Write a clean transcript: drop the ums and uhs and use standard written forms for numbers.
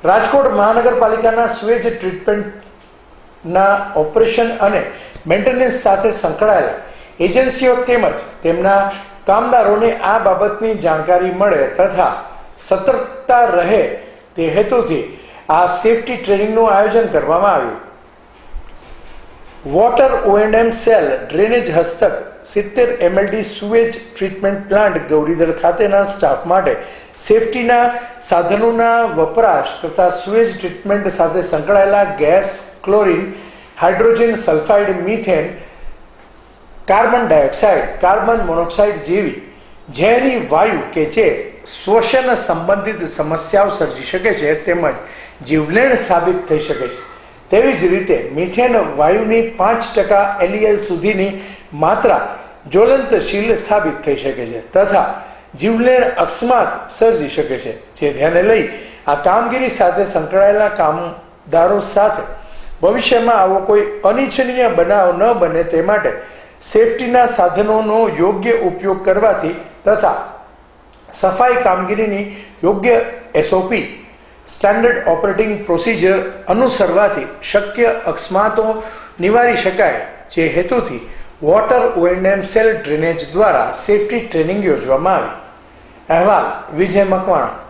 રાજકોટ મહાનગરપાલિકાના સ્વેજ ટ્રીટમેન્ટના ઓપરેશન અને મેન્ટેનન્સ સાથે સંકળાયેલા એજન્સીઓ તેમજ તેમના કામદારોને આ બાબતની જાણકારી મળે તથા સતર્કતા રહે તે હેતુથી આ સેફટી ટ્રેનિંગનું આયોજન કરવામાં આવ્યું. વોટર O&M સેલ ડ્રેનેજ હસ્તક 70 MLD સુએજ ટ્રીટમેન્ટ પ્લાન્ટ ગૌરીદળ ખાતેના સ્ટાફ માટે સેફટીના સાધનોના વપરાશ તથા સુએજ ટ્રીટમેન્ટ સાથે સંકળાયેલા gas, chlorine, hydrogen sulphide, methane, carbon dioxide, carbon monoxide જેવી ઝેરી વાયુ કે જે શ્વસન સંબંધિત સમસ્યાઓ સર્જી શકે છે તેમજ જીવલેણ સાબિત થઈ શકે છે. તેવી જ રીતે મિથેન વાયુની 5% LEL સુધીની માત્રા જ્વલંતશીલ સાબિત થઈ શકે છે તથા જીવલેણ અકસ્માત સર્જી શકે છે. જે ધ્યાને લઈ આ કામગીરી સાથે સંકળાયેલા કામદારો સાથે ભવિષ્યમાં આવો કોઈ અનિચ્છનીય બનાવ ન બને તે માટે સેફટીના સાધનોનો યોગ્ય ઉપયોગ કરવાથી તથા સફાઈ કામગીરીની યોગ્ય SOP સ્ટાન્ડર્ડ ઓપરેટિંગ પ્રોસિજર અનુસરવાથી શક્ય અકસ્માતો નિવારી શકાય. જે હેતુથી વોટર O&M સેલ ડ્રેનેજ દ્વારા સેફટી ટ્રેનિંગ યોજવામાં આવી. અહેવાલ વિજય મકવાણા.